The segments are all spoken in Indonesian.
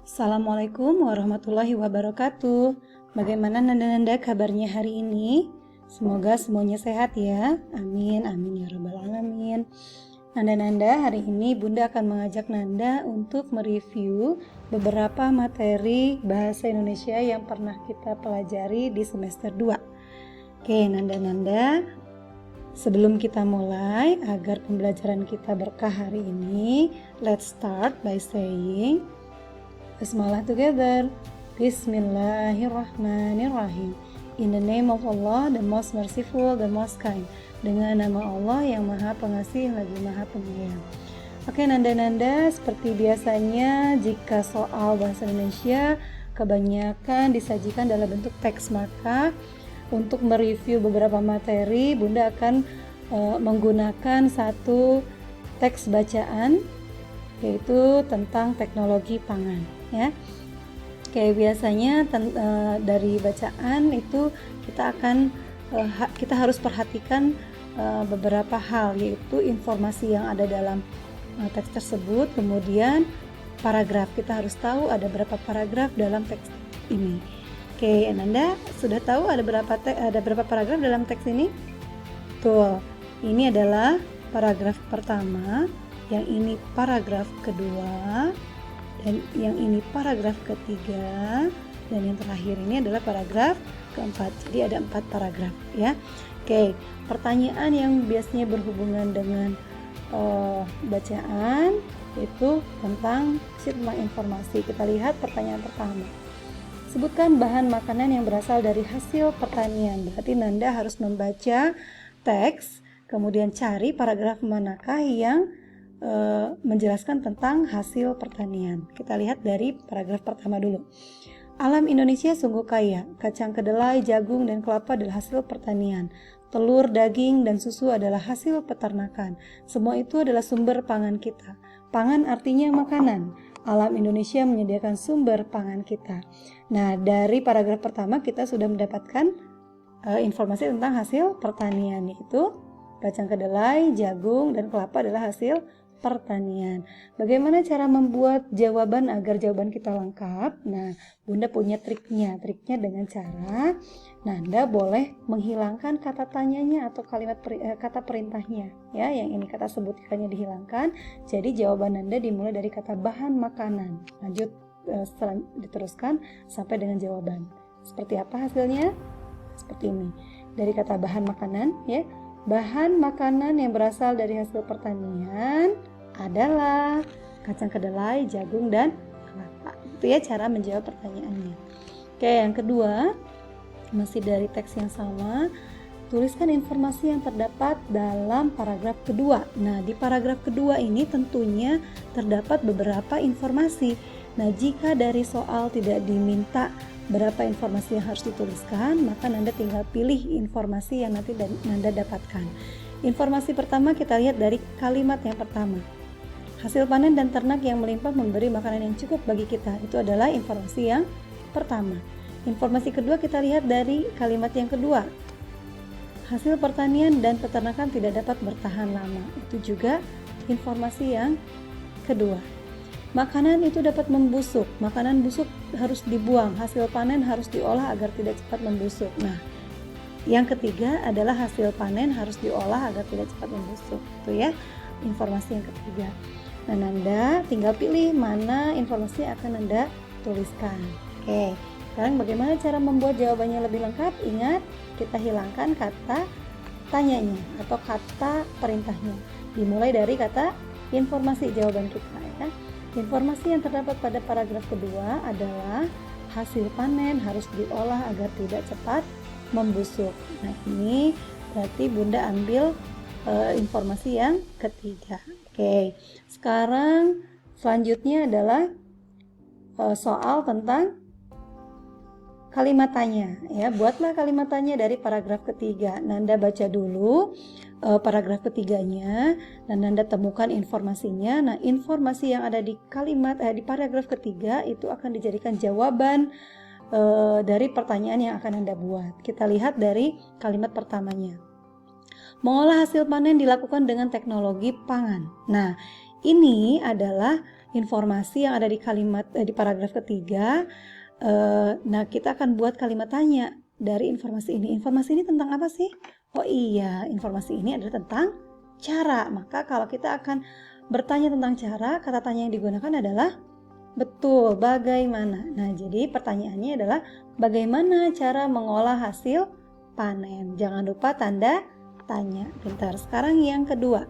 Assalamualaikum warahmatullahi wabarakatuh. Bagaimana nanda-nanda kabarnya hari ini? Semoga semuanya sehat ya. Amin, amin ya rabbal alamin. Nanda-nanda, hari ini Bunda akan mengajak Nanda untuk mereview beberapa materi bahasa Indonesia yang pernah kita pelajari di semester 2. Oke, Nanda-nanda, sebelum kita mulai, agar pembelajaran kita berkah hari ini, let's start by saying Bismillah together. Bismillahirrahmanirrahim. In the name of Allah, the most merciful, the most kind. Dengan nama Allah yang maha pengasih lagi maha penyayang. Oke nanda-nanda, seperti biasanya jika soal bahasa Indonesia kebanyakan disajikan dalam bentuk teks, maka untuk mereview beberapa materi Bunda akan menggunakan satu teks bacaan, yaitu tentang teknologi pangan ya. Kayak biasanya dari bacaan itu kita harus perhatikan beberapa hal, yaitu informasi yang ada dalam teks tersebut, kemudian paragraf, kita harus tahu ada berapa paragraf dalam teks ini. Oke, Ananda sudah tahu ada berapa paragraf dalam teks ini? Tuh, ini adalah paragraf pertama, yang ini paragraf kedua, dan yang ini paragraf ketiga, dan yang terakhir ini adalah paragraf keempat. Jadi ada 4 paragraf ya. Oke, pertanyaan yang biasanya berhubungan dengan bacaan itu tentang informasi. Kita lihat pertanyaan pertama. Sebutkan bahan makanan yang berasal dari hasil pertanian. Berarti Nanda harus membaca teks, kemudian cari paragraf manakah yang menjelaskan tentang hasil pertanian. Kita lihat dari paragraf pertama dulu. Alam Indonesia sungguh kaya. Kacang kedelai, jagung, dan kelapa adalah hasil pertanian. Telur, daging, dan susu adalah hasil peternakan. Semua itu adalah sumber pangan kita. Pangan artinya makanan. Alam Indonesia menyediakan sumber pangan kita. Nah, dari paragraf pertama kita sudah mendapatkan informasi tentang hasil pertanian, yaitu kacang kedelai, jagung, dan kelapa adalah hasil pertanian. Bagaimana cara membuat jawaban agar jawaban kita lengkap? Nah, Bunda punya triknya dengan cara Nanda boleh menghilangkan kata tanyanya atau kata perintahnya ya, yang ini kata sebutkannya dihilangkan. Jadi jawaban Nanda dimulai dari kata bahan makanan, lanjut diteruskan sampai dengan jawaban. Seperti apa hasilnya? Seperti ini. Dari kata bahan makanan ya, bahan makanan yang berasal dari hasil pertanian adalah kacang kedelai, jagung, dan kelapa. Itu ya cara menjawab pertanyaannya. Oke, yang kedua, masih dari teks yang sama, tuliskan informasi yang terdapat dalam paragraf kedua. Nah, di paragraf kedua ini tentunya terdapat beberapa informasi. Nah, jika dari soal tidak diminta berapa informasi yang harus dituliskan, maka Nanda tinggal pilih informasi yang nanti Nanda dapatkan. Informasi pertama kita lihat dari kalimat yang pertama. Hasil panen dan ternak yang melimpah memberi makanan yang cukup bagi kita. Itu adalah informasi yang pertama. Informasi kedua kita lihat dari kalimat yang kedua. Hasil pertanian dan peternakan tidak dapat bertahan lama. Itu juga informasi yang kedua. Makanan itu dapat membusuk. Makanan busuk harus dibuang. Hasil panen harus diolah agar tidak cepat membusuk. Nah, yang ketiga adalah hasil panen harus diolah agar tidak cepat membusuk. Itu ya, informasi yang ketiga. Nah, Nanda tinggal pilih mana informasi yang akan Nanda tuliskan. Oke, sekarang bagaimana cara membuat jawabannya lebih lengkap? Ingat, kita hilangkan kata tanyanya atau kata perintahnya. Dimulai dari kata informasi jawaban kita ya. Informasi yang terdapat pada paragraf kedua adalah hasil panen harus diolah agar tidak cepat membusuk. Nah, ini berarti Bunda ambil informasi yang ketiga. Oke, sekarang selanjutnya adalah soal tentang kalimat tanya ya. Buatlah kalimat tanya dari paragraf ketiga. Nanda baca dulu paragraf ketiganya dan Nanda temukan informasinya. Nah, informasi yang ada di di paragraf ketiga itu akan dijadikan jawaban dari pertanyaan yang akan Anda buat. Kita lihat dari kalimat pertamanya. Mengolah hasil panen dilakukan dengan teknologi pangan. Nah, ini adalah informasi yang ada di di paragraf ketiga. Nah, kita akan buat kalimat tanya dari informasi ini. Informasi ini tentang apa sih? Oh iya, informasi ini adalah tentang cara. Maka kalau kita akan bertanya tentang cara, kata tanya yang digunakan adalah betul, bagaimana. Nah, jadi pertanyaannya adalah bagaimana cara mengolah hasil panen. Jangan lupa tanda tanya. Pintar. Sekarang yang kedua.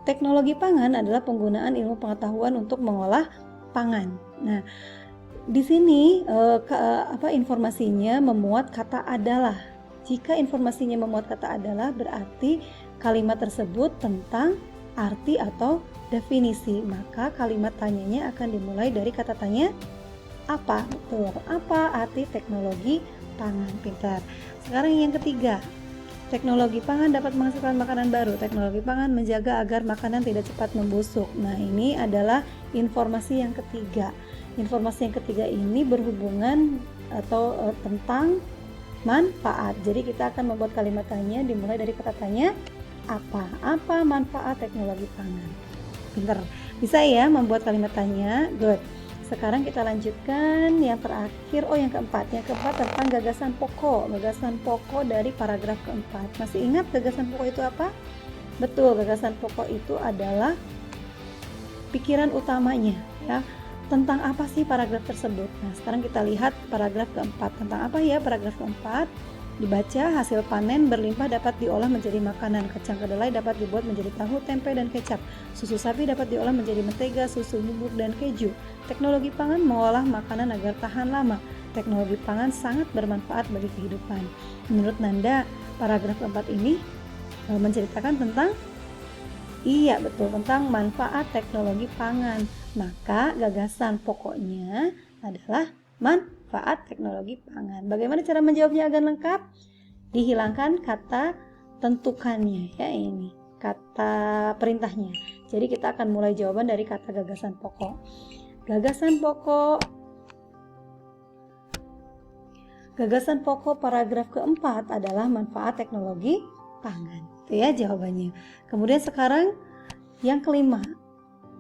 Teknologi pangan adalah penggunaan ilmu pengetahuan untuk mengolah pangan. Nah, di sini informasinya memuat kata adalah. Jika informasinya memuat kata adalah, berarti kalimat tersebut tentang arti atau definisi. Maka kalimat tanyanya akan dimulai dari kata tanya apa. Betul. Apa arti teknologi pangan? Pintar. Sekarang yang ketiga. Teknologi pangan dapat menghasilkan makanan baru. Teknologi pangan menjaga agar makanan tidak cepat membusuk. Nah, ini adalah informasi yang ketiga. Informasi yang ketiga ini berhubungan atau tentang manfaat. Jadi kita akan membuat kalimat tanya dimulai dari kata tanya apa. Apa manfaat teknologi pangan? Pinter. Bisa ya membuat kalimat tanya? Good. Sekarang kita lanjutkan yang terakhir, yang keempat. Yang keempat tentang gagasan pokok. Gagasan pokok dari paragraf keempat. Masih ingat gagasan pokok itu apa? Betul, gagasan pokok itu adalah pikiran utamanya, ya. Tentang apa sih paragraf tersebut? Nah, sekarang kita lihat paragraf keempat. Tentang apa ya paragraf keempat? Dibaca, hasil panen berlimpah dapat diolah menjadi makanan. Kacang kedelai dapat dibuat menjadi tahu, tempe, dan kecap. Susu sapi dapat diolah menjadi mentega, susu bubuk, dan keju. Teknologi pangan mengolah makanan agar tahan lama. Teknologi pangan sangat bermanfaat bagi kehidupan. Menurut Nanda, paragraf keempat ini menceritakan tentang iya, betul, tentang manfaat teknologi pangan. Maka gagasan pokoknya adalah manfaat teknologi pangan. Bagaimana cara menjawabnya agar lengkap? Dihilangkan kata tentukannya, ya, ini kata perintahnya. Jadi kita akan mulai jawaban dari kata gagasan pokok. Gagasan pokok paragraf keempat adalah manfaat teknologi pangan. Itu ya jawabannya. Kemudian sekarang yang kelima.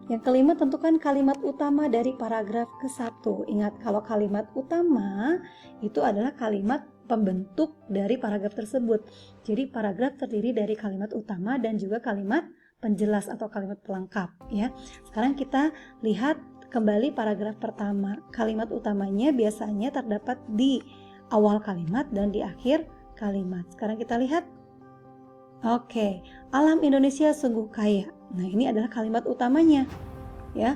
Yang kelima, tentukan kalimat utama dari paragraf ke-1. Ingat, kalau kalimat utama itu adalah kalimat pembentuk dari paragraf tersebut. Jadi paragraf terdiri dari kalimat utama dan juga kalimat penjelas atau kalimat pelengkap, ya. Sekarang kita lihat kembali paragraf pertama. Kalimat utamanya biasanya terdapat di awal kalimat dan di akhir kalimat. Sekarang kita lihat. Oke, alam Indonesia sungguh kaya. Nah, ini adalah kalimat utamanya, ya.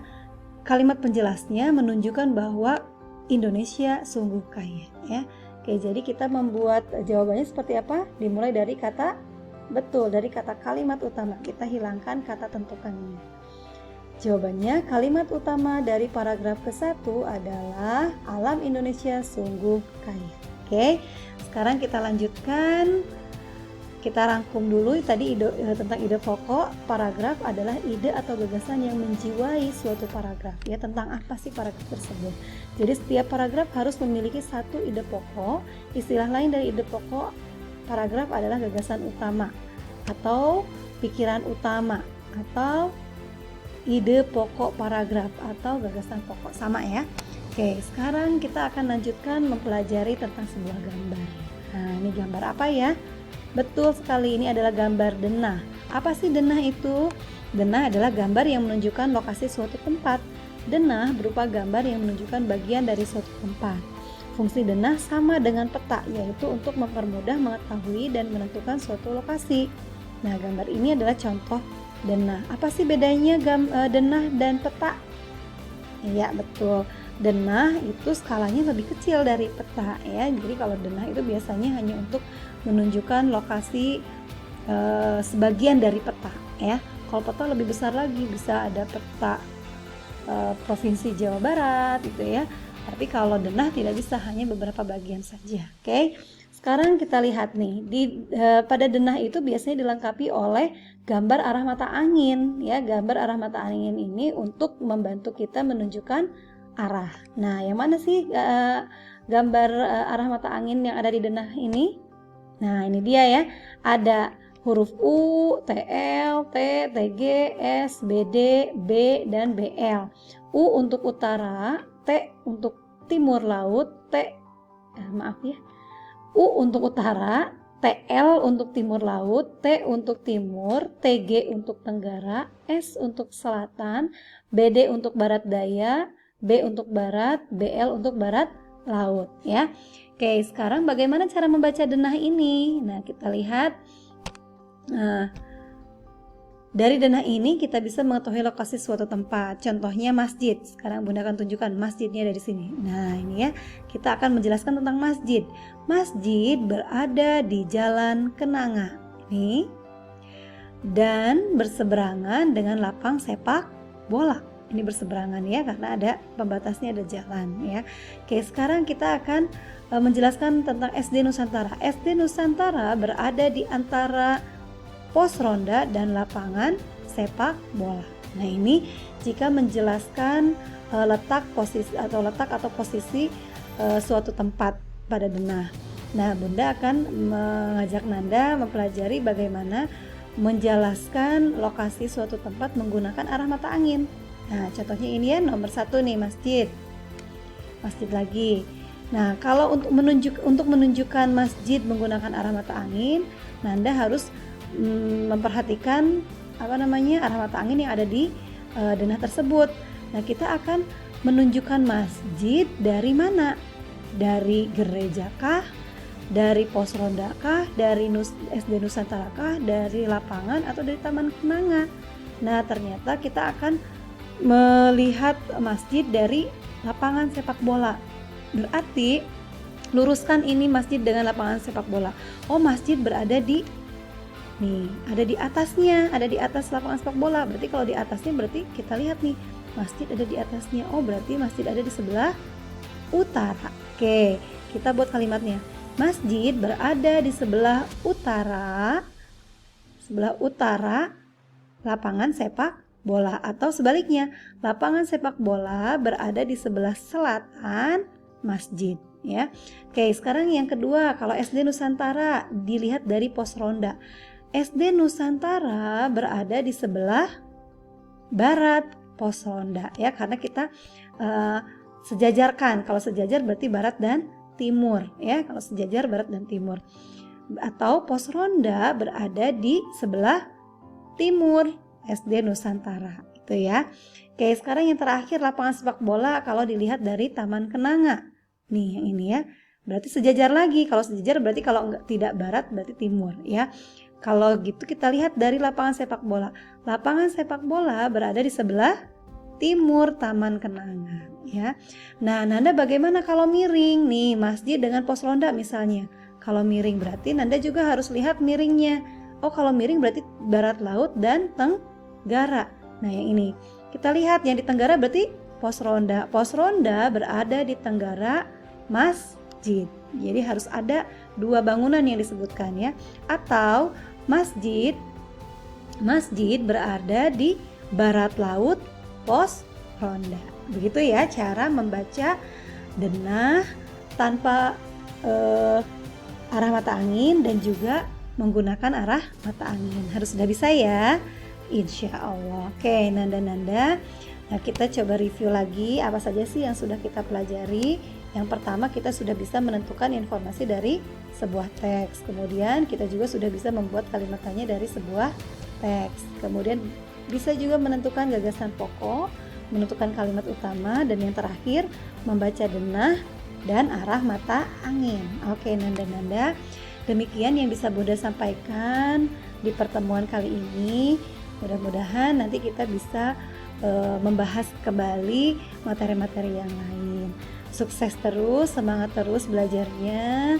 Kalimat penjelasnya menunjukkan bahwa Indonesia sungguh kaya, ya. Oke, jadi kita membuat jawabannya seperti apa? Dimulai dari kata betul, dari kata kalimat utama. Kita hilangkan kata tentukannya. Jawabannya, kalimat utama dari paragraf ke-1 adalah alam Indonesia sungguh kaya. Oke, sekarang kita lanjutkan. Kita rangkum dulu tadi tentang ide pokok. Paragraf adalah ide atau gagasan yang menjiwai suatu paragraf, ya. Tentang apa sih paragraf tersebut? Jadi setiap paragraf harus memiliki satu ide pokok. Istilah lain dari ide pokok paragraf adalah gagasan utama atau pikiran utama atau ide pokok paragraf atau gagasan pokok, sama ya. Oke, sekarang kita akan lanjutkan mempelajari tentang sebuah gambar. Nah, ini gambar apa ya? Betul sekali, ini adalah gambar denah. Apa sih denah itu? Denah adalah gambar yang menunjukkan lokasi suatu tempat. Denah berupa gambar yang menunjukkan bagian dari suatu tempat. Fungsi denah sama dengan peta, yaitu untuk mempermudah mengetahui dan menentukan suatu lokasi. Nah, gambar ini adalah contoh denah. Apa sih bedanya denah dan peta? Iya, betul. Denah itu skalanya lebih kecil dari peta, ya. Jadi kalau denah itu biasanya hanya untuk menunjukkan lokasi sebagian dari peta, ya. Kalau peta lebih besar lagi, bisa ada peta provinsi Jawa Barat gitu ya. Tapi kalau denah tidak bisa, hanya beberapa bagian saja. Oke. Sekarang kita lihat nih, pada denah itu biasanya dilengkapi oleh gambar arah mata angin, ya. Gambar arah mata angin ini untuk membantu kita menunjukkan arah. Nah, yang mana sih gambar arah mata angin yang ada di denah ini? Nah, ini dia ya. Ada huruf U, TL, T, TG, S, BD, B, dan BL. U untuk utara, T untuk timur laut, U untuk utara, TL untuk timur laut, T untuk timur, TG untuk tenggara, S untuk selatan, BD untuk barat daya, B untuk barat, BL untuk barat laut ya. Oke, sekarang bagaimana cara membaca denah ini? Nah, kita lihat. Dari denah ini kita bisa mengetahui lokasi suatu tempat. Contohnya masjid. Sekarang Bunda akan tunjukkan masjidnya dari sini. Nah, ini ya, kita akan menjelaskan tentang masjid. Masjid berada di Jalan Kenanga. Ini dan berseberangan dengan lapang sepak bola. Ini berseberangan ya, karena ada pembatasnya, ada jalan ya. Oke, sekarang kita akan menjelaskan tentang SD Nusantara. SD Nusantara berada di antara pos ronda dan lapangan sepak bola. Nah, ini jika menjelaskan letak atau posisi suatu tempat pada denah. Nah, Bunda akan mengajak Nanda mempelajari bagaimana menjelaskan lokasi suatu tempat menggunakan arah mata angin. Nah, contohnya ini ya, nomor 1 nih, masjid lagi. Nah, kalau untuk menunjukkan masjid menggunakan arah mata angin, Nanda harus memperhatikan arah mata angin yang ada di denah tersebut. Nah, kita akan menunjukkan masjid dari mana? Dari gereja kah? Dari pos ronda kah? Dari SD Nusantara kah? Dari lapangan atau dari Taman Kenanga? Nah, ternyata kita akan melihat masjid dari lapangan sepak bola. Berarti luruskan ini masjid dengan lapangan sepak bola. Oh, masjid berada di ada di atasnya, ada di atas lapangan sepak bola. Berarti kalau di atasnya berarti kita lihat nih, masjid ada di atasnya. Oh, berarti masjid ada di sebelah utara. Oke, kita buat kalimatnya. Masjid berada di sebelah utara lapangan sepak bola, atau sebaliknya, lapangan sepak bola berada di sebelah selatan masjid ya. Oke, sekarang yang kedua, kalau SD Nusantara dilihat dari pos ronda. SD Nusantara berada di sebelah barat pos ronda ya, karena kita sejajarkan. Kalau sejajar berarti barat dan timur ya, kalau sejajar barat dan timur. Atau pos ronda berada di sebelah timur SD Nusantara itu ya. Oke, sekarang yang terakhir, lapangan sepak bola kalau dilihat dari Taman Kenanga. Nih, yang ini ya. Berarti sejajar lagi. Kalau sejajar berarti kalau tidak barat berarti timur ya. Kalau gitu kita lihat dari lapangan sepak bola. Lapangan sepak bola berada di sebelah timur Taman Kenanga ya. Nah, Nanda bagaimana kalau miring? Nih, masjid dengan pos ronda misalnya. Kalau miring berarti Nanda juga harus lihat miringnya. Oh, kalau miring berarti barat laut dan tenggara. Nah, yang ini. Kita lihat yang di tenggara berarti pos ronda. Pos ronda berada di tenggara masjid. Jadi harus ada dua bangunan yang disebutkan ya. Atau masjid berada di barat laut pos ronda. Begitu ya cara membaca denah tanpa arah mata angin dan juga menggunakan arah mata angin. Harus sudah bisa ya, insya Allah. Oke, Nanda. Nah, kita coba review lagi apa saja sih yang sudah kita pelajari. Yang pertama, kita sudah bisa menentukan informasi dari sebuah teks. Kemudian kita juga sudah bisa membuat kalimat tanya dari sebuah teks. Kemudian bisa juga menentukan gagasan pokok, menentukan kalimat utama, dan yang terakhir membaca denah dan arah mata angin. Oke, Nanda. Demikian yang bisa Bunda sampaikan di pertemuan kali ini. Mudah-mudahan nanti kita bisa membahas kembali materi-materi yang lain. Sukses terus, semangat terus belajarnya,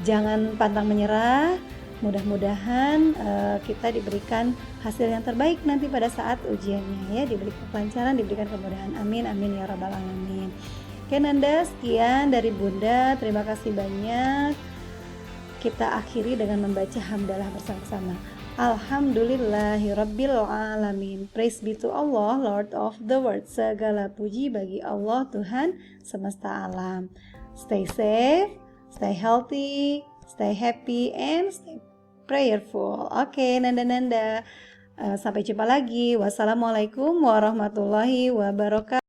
jangan pantang menyerah. Mudah-mudahan kita diberikan hasil yang terbaik nanti pada saat ujiannya ya, diberikan kelancaran, diberikan kemudahan. Amin ya rabbal alamin. Oke Nanda, sekian dari Bunda, terima kasih banyak. Kita akhiri dengan membaca hamdalah bersama-sama. Alhamdulillahirabbil alamin. Praise be to Allah, Lord of the world. Segala puji bagi Allah, Tuhan semesta alam. Stay safe, stay healthy, stay happy, and stay prayerful. Oke, Nanda-nanda. Sampai jumpa lagi. Wassalamualaikum warahmatullahi wabarakatuh.